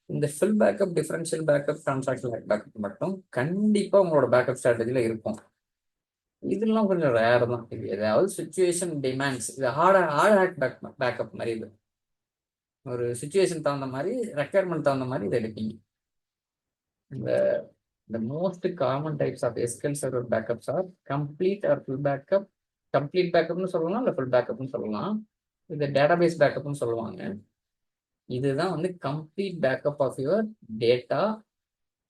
இந்த full backup, differential backup, transaction backup மட்டும் கண்டிப்பாக உங்களோட பேக்கப் ஸ்ட்ராட்டஜியில் இருக்கும். இதெல்லாம் கொஞ்சம் ரேர் தான். இது ஏதாவது சுச்சுவேஷன் டிமாண்ட்ஸ், இது ஹார்ட் பேக்கப் மாதிரி. இது ஒரு சுச்சுவேஷன் தகுந்த மாதிரி, ரெக்குயர்மெண்ட் தகுந்த மாதிரி இதை எடுப்பீங்க. இந்த most common types of SQL Server backups are complete or full backup. Complete பேக்கப்னு சொல்லலாம், இல்லை ஃபுல் பேக்கப்னு சொல்லலாம். இது டேட்டாபேஸ் பேக்கப்னு சொல்லுவாங்க. இதுதான் வந்து complete backup of your data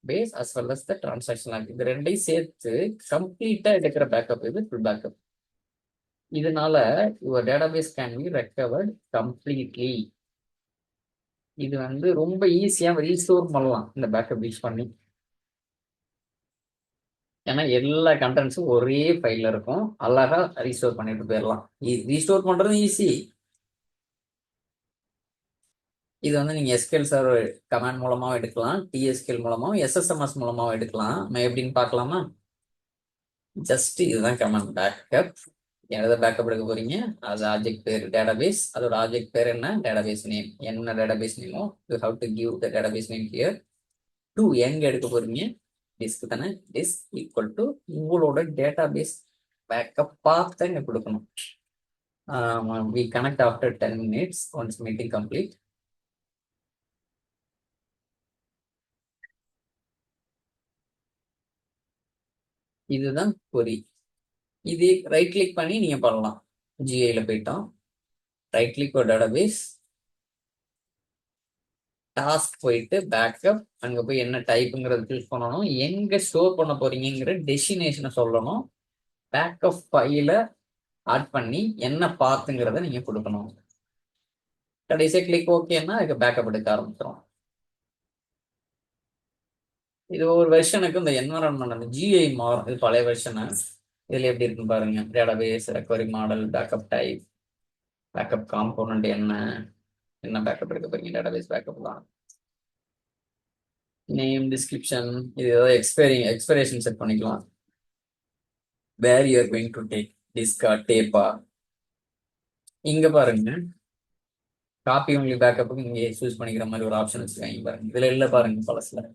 base as well as the transaction log. இது ரெண்டையும் சேர்த்து கம்ப்ளீட்டா எடுக்கிற பேக்கப் இது ஃபுல் பேக்கப். இதனால your database can be recovered completely. இது வந்து ரொம்ப ஈஸியா ரீஸ்டோர் பண்ணலாம் இந்த பேக்கப் யூஸ் பண்ணி. ஏன்னா எல்லா கண்டென்ட்ஸும் ஒரே ஃபைல்ல இருக்கும், அழகா ரீஸ்டோர் பண்ணிட்டு போயிடலாம். ரீஸ்டோர் பண்றது ஈஸி. இது வந்து நீங்க SQL Server கமாண்ட் மூலமாவும் எடுக்கலாம், TSQL மூலமாவும், SSMS மூலமாவும் எடுக்கலாம். நம்ம எப்படின்னு பார்க்கலாமா. ஜஸ்ட் இதுதான் கமாண்ட், பேக்கப். எதை பேக்கப் எடுக்க போறீங்க, அது ஆப்ஜெக்ட் பேர் டேட்டாபேஸ், அதோட ஆப்ஜெக்ட் பேர் என்ன, டேட்டாபேஸ் நேம். என்ன டேட்டாபேஸ் நேமோ you have to give the database name here. டு எங்க எடுக்க போறீங்க, டிஸ்க் தானே. டிஸ்க் ஈக்குவல் டு உங்களோட டேட்டாபேஸ் பேக்கப் பார்த்து இங்க கொடுக்கணும். we connect after 10 minutes once meeting complete. இதுதான் query. இது ரைட் கிளிக் பண்ணி நீங்க பண்ணலாம். GIல போயிட்டோம், ரைட் கிளிக் ஒரு டேட்டாபேஸ், டாஸ்க் போயிட்டு பேக்கப், அங்க போய் என்ன டைப்புங்கிறத சூஸ் பண்ணணும், எங்க ஸ்டோர் பண்ண போறீங்கிற டெஸ்டினேஷனை சொல்லணும், பேக்கப் ஃபைல ஆட் பண்ணி என்ன பாத்துங்கிறத நீங்க கொடுக்கணும். கடைசியாக கிளிக் ஓகேன்னா அதுக்கு பேக்கப் எடுக்க ஆரம்பிச்சிடும். இது ஒரு வெர்ஷனுக்கு இந்த என்வரான்மெண்ட் அந்த GI மாறும். இது பழைய வெர்ஷனு. இதுல எப்படி இருக்குன்னு பாருங்க, database, recovery model, backup type, backup component என்ன, என்ன பேக்கப் எடுக்க போறீங்க, டேட்டாபேஸ் பேக்கப் தான். நேம், டிஸ்கிரிப்ஷன், இது ஏதாவது எக்ஸ்பைரேஷன் செட் பண்ணிக்கலாம். Where you are going to take, டிஸ்கா டேப்பா. இங்க பாருங்க, காப்பி ஒன்லி பேக்கப்புக்கு இங்கே சூஸ் பண்ணிக்கிற மாதிரி ஒரு ஆப்ஷன் வச்சுருக்காங்க பாருங்க. இதுல இல்ல பாருங்க பழசுல.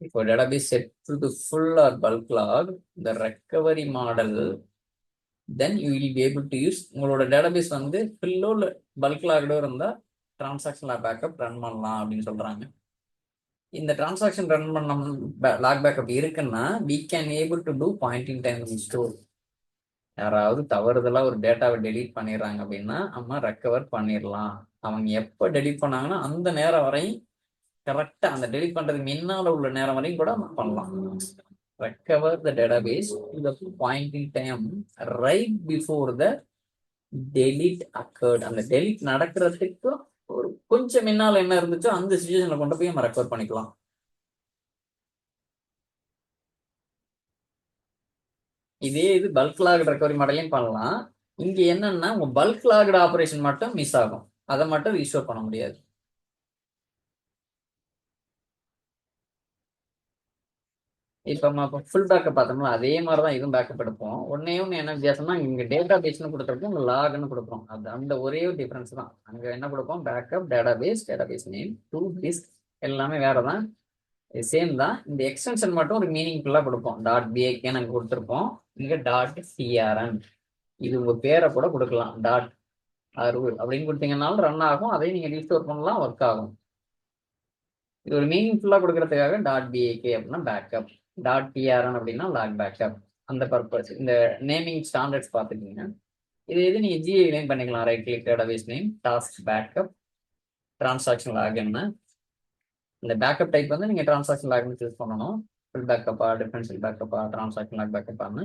இப்போ database set to full or bulk log the recovery model, then you will be able to use உங்களோட database வந்து full or bulk log இருந்தா transaction log backup ரன் பண்ணலாம் அப்படின்னு சொல்றாங்க. இந்த டிரான்சாக்ஷன் ரன் பண்ண லாக் பேக்கப் இருக்குன்னா we can able to do point in time restore. யாராவது தவறுதலா ஒரு டேட்டாவை டெலீட் பண்ணிடுறாங்க அப்படின்னா நம்ம ரெக்கவர் பண்ணிடலாம். அவங்க எப்போ டெலீட் பண்ணாங்கன்னா அந்த நேரம் வரையும் கரெக்டா அந்த டெலீட் பண்றதுக்கு முன்னால உள்ள நேரம் வரையும் கூட நம்ம பண்ணலாம். Recover the database the point in time right before the delete accord. அந்த டெலீட் நடக்கிறதுக்கு ஒரு கொஞ்சம் முன்னால என்ன இருந்துச்சோ அந்த சிச்சுவேஷன்ல கொண்டு போய் நம்ம ரெக்கவர் பண்ணிக்கலாம். இதே இது பல்க் லாக்டு ரெக்கவரி மாடலையும் பண்ணலாம். இங்க என்னன்னா உங்க பல்க் லாக்டு ஆபரேஷன் மட்டும் மிஸ் ஆகும், அதை மட்டும் ரீஸ்டோர் பண்ண முடியாது. இப்போ நம்ம ஃபுல் பேக்கப் பார்த்தோம்னா அதே மாதிரி தான் இதுவும் பேக்கப் எடுப்போம். ஒன்னே ஒன்று என்ன வித்தியாசம்னா இங்கே டேட்டா பேஸ்னு கொடுத்துருப்போம், இங்கே லாக்னு கொடுப்போம். அது அந்த ஒரே ஒரு டிஃப்ரென்ஸ் தான். அங்கே என்ன கொடுப்போம், backup database name to disk எல்லாமே வேற தான், சேம் தான். இந்த எக்ஸ்டென்ஷன் மட்டும் ஒரு மீனிங்ஃபுல்லாக கொடுப்போம். .bak நாங்கள் கொடுத்துருப்போம், இங்கே .trn. இது உங்கள் பேரை கூட கொடுக்கலாம், .ru அப்படின்னு கொடுத்தீங்கன்னாலும் ரன் ஆகும், அதையும் நீங்கள் ரீஸ்டோர் பண்ணலாம், ஒர்க் ஆகும். இது ஒரு மீனிங்ஃபுல்லாக கொடுக்கறதுக்காக .bak அப்படின்னா பேக்கப், .trn அப்படின்னா லாக் பேக்கப். அந்த பர்பஸ் இந்த நேமிங் ஸ்டாண்டர்ட்ஸ் பார்த்துக்கிங்க. இது நீங்கள் ஜிஐலையும் பண்ணிக்கலாம். Right click database name, task backup, transaction லாக்னு. இந்த பேக்கப் டைப் வந்து நீங்கள் டிரான்சாக்ஷன் லாக்னு சூஸ் பண்ணணும். ஃபுல் பேக்கப்பா, டிஃபரன்ஷியல் பேக்கப்பா, டிரான்சாக்ஷன் லாக் பேக்கப்பான்னு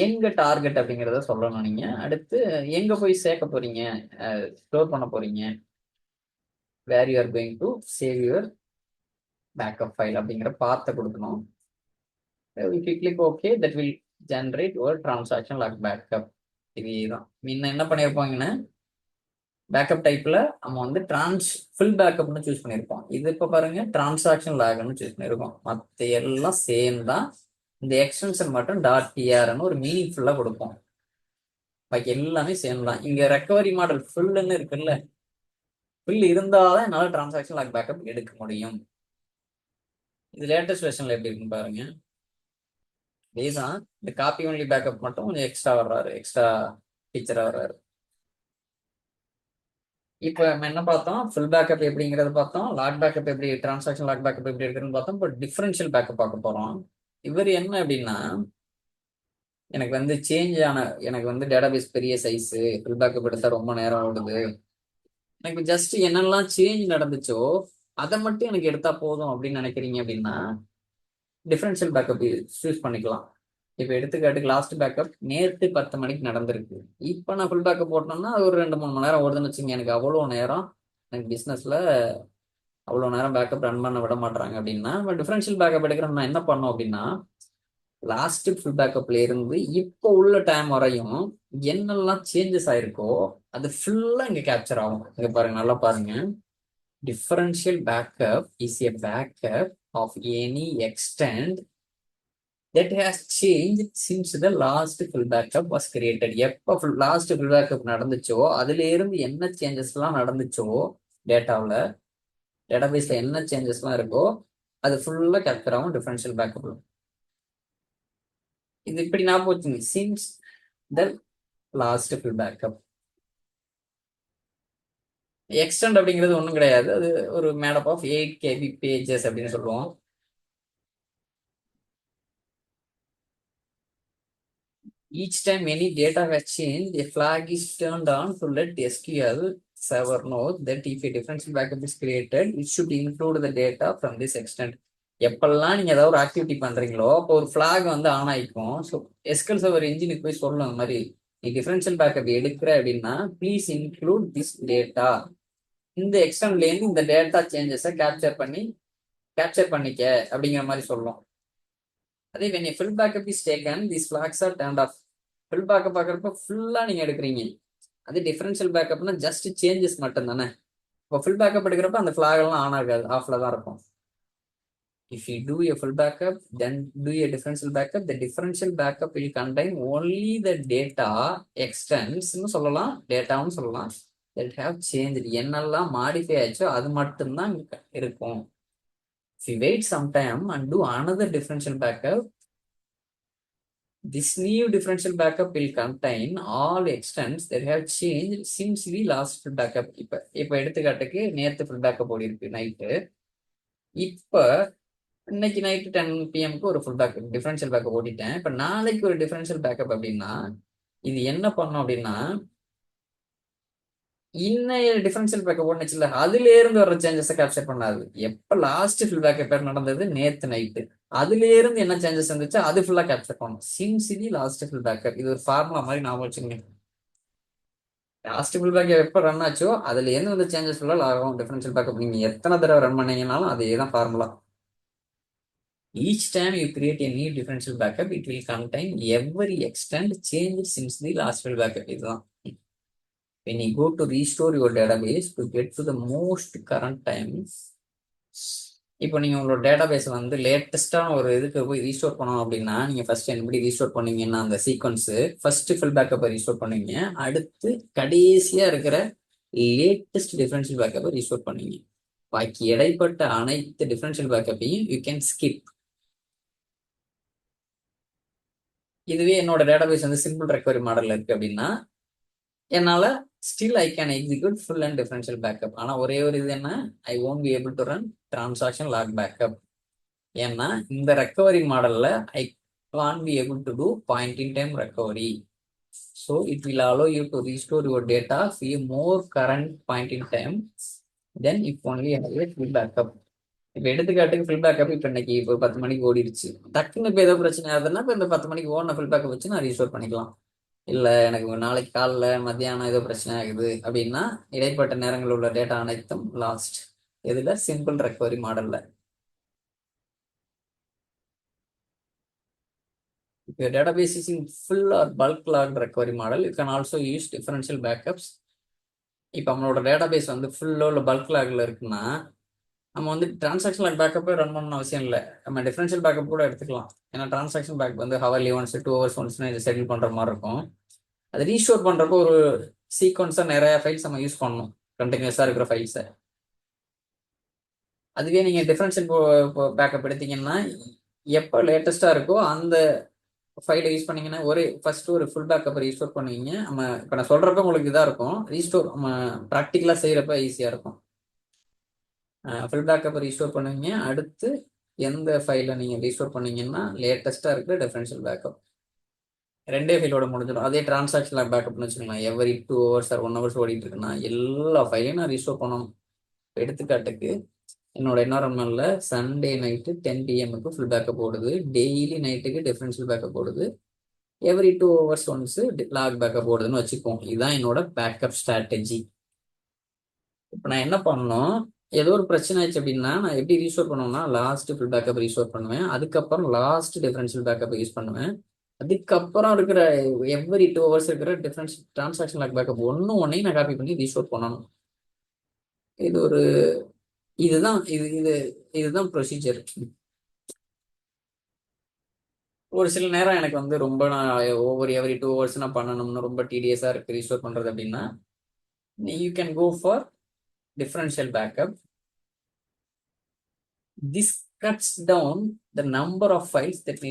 எங்க டார்கெட் அப்படிங்கிறத சொல்லணும். நீங்கள் அடுத்து எங்கே போய் சேர்க்க போறீங்க, ஸ்டோர் பண்ண போறீங்க, where you are going to save your backup file அப்படிங்கிற பார்த்த கொடுக்கணும். if you click OK, that will generate your transaction log backup. இதுதான் முன்ன என்ன பண்ணியிருப்பாங்கன்னா பேக்கப் டைப்ல நம்ம வந்து ஃபுல் பேக்கப்னு சூஸ் பண்ணியிருப்போம். இது இப்போ பாருங்க டிரான்சாக்ஷன் லாக்னு சூஸ் பண்ணியிருக்கோம். மற்ற எல்லாம் சேம் தான். இந்த எக்ஸ்டென்ஷன் மட்டும் .trn ஒரு மீனிங்ஃபுல்லா கொடுப்போம். பாக்கி எல்லாமே சேம் தான். இங்க ரெக்கவரி மாடல் ஃபுல்லுன்னு இருக்குல்ல, ஃபுல் இருந்தாதான் என்னால் டிரான்சாக்ஷன் லாக் பேக்கப் எடுக்க முடியும். இது லேட்டஸ்ட் வெர்ஷன்ல எப்படி இருக்குன்னு பாருங்க. இதேதான், இந்த காப்பி ஒன்லி பேக்கப் மட்டும் கொஞ்சம் எக்ஸ்ட்ரா வர்றாரு, எக்ஸ்ட்ரா ஃபீச்சரா வர்றாரு. இப்போ நம்ம என்ன பார்த்தோம், ஃபுல் பேக்கப் எப்படிங்கிறத பார்த்தோம், லாக் பேக்கப் எப்படி, டிரான்சாக்ஷன் லாக் பேக்கப் எப்படி இருக்குன்னு பார்த்தோம். இப்போ டிஃபரன்ஷியல் பேக்கப் பார்க்க போறோம். இவர் என்ன அப்படின்னா எனக்கு வந்து சேஞ்ச் ஆன, எனக்கு வந்து டேட்டாபேஸ் பெரிய சைஸ், ஃபுல் பேக்கப் எடுத்தா ரொம்ப நேரம் ஓடுது, எனக்கு ஜஸ்ட் என்னெல்லாம் சேஞ்ச் நடந்துச்சோ அதை மட்டும் எனக்கு எடுத்தா போதும் அப்படின்னு நினைக்கிறீங்க அப்படின்னா டிஃபரன்ஷியல் பேக்கப் சூஸ் பண்ணிக்கலாம். இப்போ எடுத்துக்காட்டுக்கு லாஸ்ட் பேக்கப் நேற்று 10 மணிக்கு நடந்திருக்கு. இப்போ நான் ஃபுல் பேக்கப் போட்டோம்னா அது ஒரு 2-3 மணி நேரம் ஓடுதுன்னு வச்சுங்க. எனக்கு அவ்வளோ நேரம், எனக்கு பிஸ்னஸில் அவ்வளோ நேரம் பேக்கப் ரன் பண்ண விட மாட்டாங்க. அப்படின்னா நம்ம டிஃபரன்ஷியல் பேக்கப் எடுக்கிற நான் என்ன பண்ணோம் அப்படின்னா லாஸ்ட் ஃபுல் பேக்கப்ல இருந்து இப்போ உள்ள டைம் வரையும் என்னெல்லாம் சேஞ்சஸ் ஆயிருக்கோ அது ஃபுல்லா இங்க கேப்சர் ஆகும். இங்க பாருங்க, நல்லா பாருங்க. Differential backup is a backup of any extent that has changed since the last full backup was created. எப்போ லாஸ்ட் ஃபுல் பேக்கப் நடந்துச்சோ அதுல இருந்து என்ன சேஞ்சஸ் எல்லாம் நடந்துச்சோ டேட்டாவில், டேட்டாபேஸ்ல என்ன சேஞ்சஸ் எல்லாம் இருக்கோ அது ஃபுல்லா கேப்சர் ஆகும் டிஃபரன்ஷியல் பேக்கப்ல. இது இப்படி ஞாபகம் வச்சுங்க, since the last full backup. Extend அப்படிங்கிறது ஒன்றும் கிடையாது, அது ஒரு மேடப் ஆஃப் 8 KB பேஜஸ் அப்படின்னு சொல்லுவோம். Each time any data has changed, a flag is turned on to let SQL server know that if a differential backup is created, it should include the data from this extent. எப்பெல்லாம் நீங்க ஏதாவது ஒரு activity பண்றீங்களோ அப்போ ஒரு flag வந்து on ஆயிக்கும். So SQL server இன்ஜினுக்கு போய் சொல்லணும், அந்த மாதிரி நீ டிஃபரன்ஷியல் பேக்கப் எடுக்கிற அப்படின்னா ப்ளீஸ் இன்க்ளூட் திஸ் டேட்டா, இந்த எக்ஸ்டென்ட்ல இருந்து இந்த டேட்டா சேஞ்சஸை கேப்சர் பண்ணிக்க அப்படிங்கிற மாதிரி சொல்லும். அதே when a full backup is taken, these flags are turned off. full backup பார்க்குறப்ப ஃபுல்லா நீங்க எடுக்கிறீங்க. அது டிஃபரன்ஷியல் பேக்கப்னா ஜஸ்ட் சேஞ்சஸ் மட்டும் தானே. இப்போ ஃபுல் பேக்கப் எடுக்கிறப்ப அந்த ஃபிளாக் எல்லாம் ஆன் ஆகாது, ஆஃப்ல தான் இருக்கும். If you do a full backup, then do a differential backup. The differential backup will contain only the data extents சொல்லலாம், டேட்டாவும் சொல்லலாம், that have changed. என்னெல்லாம் மாடிஃபை ஆச்சோ அது மட்டும்தான் இருக்கும். If you wait some time and do another differential backup, this new differential backup will contain all extents that have changed since the last full backup. இப்ப எடுத்துக்காட்டுக்கு நேத்து full backup ஓடி இருக்கு நைட்டு. இப்ப இன்னைக்கு நைட்டு 10 PM ஒரு full backup differential backup ஓட்டிட்டேன். இப்ப நாளைக்கு ஒரு டிஃபரன்ஷியல் பேக்கப் அப்படின்னா இது என்ன பண்ணும் அப்படின்னா இன்னைய டிஃபரன்ஷியல் பேக்கப் ஓடுச்சுல அதுல இருந்து வர சேஞ்சஸை கேப்சர் பண்ணாது. எப்ப லாஸ்ட் ஃபுல் பேக்கப் நடந்தது நேத்து நைட்டு, அதுல இருந்து என்ன சேஞ்சஸ் இருந்துச்சு அது ஃபுல்லா கேப்சர் பண்ணும். Since the last full backup, இது ஒரு ஃபார்முலா மாதிரி நாம வச்சுக்கோங்க. லாஸ்ட் ஃபுல் பேக்கப் எப்ப ரன் ஆச்சோ அதுல இருந்து வந்து சேஞ்சஸ் ஃபுல்லா ஆகும் டிஃபரன்ஷியல் பேக்கப். நீங்க எத்தனை தடவை ரன் பண்ணீங்கனாலும் அதே தான் formula. Each time you create a new differential backup, it will contain every extent changed since the last full backup. இதுதான். When you go to restore your database to get to the most current time, இப்போ நீங்க உங்களோட database வந்து லேட்டஸ்டான ஒரு இதுக்கு போய் restore பண்ணணும் அப்படின்னா நீங்க ஃபர்ஸ்ட் எப்படி ரீஸ்டோர் பண்ணுவீங்கன்னா அந்த சீக்வன்ஸ் ஃபர்ஸ்ட் ஃபுல் பேக்கப்பை ரீஸ்டோர் பண்ணுவீங்க. அடுத்து கடைசியா இருக்கிற லேட்டஸ்ட் டிஃபரன்ஷியல் பேக்கப்பை ரீஸ்டோர் பண்ணுவீங்க. பாக்கி இடைப்பட்ட அனைத்து டிஃபரன்ஷியல் பேக்கப்பையும் யூ கேன் ஸ்கிப். இதுவே என்னோட டேட்டாபேஸ் வந்து சிம்பிள் ரெக்கவரி மாடல்ல இருக்கு அப்படின்னா என்னால still I can execute full and differential backup. ஆனா ஒரே ஒரு இது என்ன, I won't be able to run transaction log backup. ஏன்னா இந்த ரெக்கவரி மாடல்ல I can't be able to do point in time recovery. So it will allow you to restore your data for more current point in time then if only have a full backup. இப்போ எடுத்துக்காட்டுக்கு full backup இப்போ இன்னைக்கு இப்போ 10 மணிக்கு ஓடிடுச்சு. டக்குன்னு இப்போ ஏதோ பிரச்சனை ஆகுதுன்னா இப்போ இந்த 10 மணிக்கு ஓடின ஃபுல் பேக்கப் வச்சு நான் ரீஸ்டோர் பண்ணிக்கலாம். இல்லை எனக்கு நாளைக்கு காலைல மத்தியானம் ஏதோ பிரச்சனை ஆகுது அப்படின்னா இடைப்பட்ட நேரங்களில் உள்ள டேட்டா அனைத்தும் லாஸ்ட். இதுல சிம்பிள் ரெக்கவரி மாடல்ல if your database is in full or bulk logged recovery model, you can also use differential backups. இப்போ நம்மளோட டேட்டாபேஸ் வந்து ஃபுல்லோ இல்லை பல்க் லாக்ல இருக்குன்னா நம்ம வந்து டிரான்சாக்ஷன் லாக் பேக்கப்பே ரன் பண்ணணும் அவசியம் இல்லை. நம்ம டிஃபரன்ஷியல் பேக்கப் கூட எடுத்துக்கலாம். ஏன்னா டிரான்சாக்ஷன் பேக்கப் வந்து ஹவர்லி ஒன்ஸ் 2 hours ஒன்ஸ்னு இது செட்டில் பண்ற மாதிரி இருக்கும். அது ரீஸ்டோர் பண்றப்போ ஒரு சீக்வன்ஸா நிறைய ஃபைல்ஸ் நம்ம யூஸ் பண்ணணும், கண்டினியூஸா இருக்கிற ஃபைல்ஸை. அதுவே நீங்க டிஃபரன்ஷியல் பேக்கப் எடுத்தீங்கன்னா எப்போ லேட்டஸ்டா இருக்கோ அந்த ஃபைலை யூஸ் பண்ணீங்கன்னா ஃபர்ஸ்ட் ஒரு ஃபுல் பேக்கப் ரீஸ்டோர் பண்ணுவீங்க. நம்ம இப்போ நான் சொல்றப்ப உங்களுக்கு இதாக இருக்கும், ரீஸ்டோர் நம்ம ப்ராக்டிக்கலா செய்யறப்ப ஈஸியா இருக்கும். ஃபுல் பேக்கப் ரீஸ்டோர் பண்ணுவீங்க. அடுத்து எந்த ஃபைலை நீங்க ரீஸ்டோர் பண்ணீங்கன்னா லேட்டஸ்டா இருக்கிற டிஃபரன்ஷியல் பேக்கப் ரெண்டே ஃபைலோட முடிஞ்சிடும். அதே டிரான்சாக்ஷன் பேக்கப்னு வச்சுக்கலாம், எவரி 2 hours or 1 hour ஓடிட்டு இருக்குன்னா எல்லா ஃபைலையும் நான் ரீஸ்டோர் பண்ணணும். எடுத்துக்காட்டுக்கு என்னோட என்வரன்மெண்ட்ல Sunday night 10 PM full backup ஓடுது, டெய்லி நைட்டுக்கு டிஃபரன்ஷியல் பேக்கப் ஓடுது, every 2 hours once log backup ஓடுதுன்னு வச்சுப்போம். இதுதான் என்னோட பேக்கப் ஸ்ட்ராட்டஜி. இப்போ நான் என்ன பண்ணணும், ஏதோ ஒரு பிரச்சனை ஆச்சு அப்படின்னா நான் எப்படி ரீஸ்டோர் பண்ணுவேன்னா லாஸ்ட் ஃபுல் பேக்கப் ரீஸ்டோர் பண்ணுவேன், அதுக்கப்புறம் லாஸ்ட் டிஃபரன்ஷியல் பேக்கப் யூஸ் பண்ணுவேன், அதுக்கப்புறம் இருக்கிற எவரி 2 hours இருக்கிற டிஃபரன்ஸ் டிரான்சாக்ஷன் லாக் பேக்கப் ஒன்னையும் நான் காப்பி பண்ணி ரீஸ்டோர் பண்ணணும். இது ஒரு இதுதான் ப்ரொசீஜர். ஒரு சில நேரம் எனக்கு வந்து ரொம்ப நான் ஒவ்வொரு எவரி 2 hours நான் பண்ணணும்னு ரொம்ப டிடிஎஸா இருக்கு ரீஸ்டோர் பண்றது அப்படின்னா you can go for differential backup. This cuts down the number of files that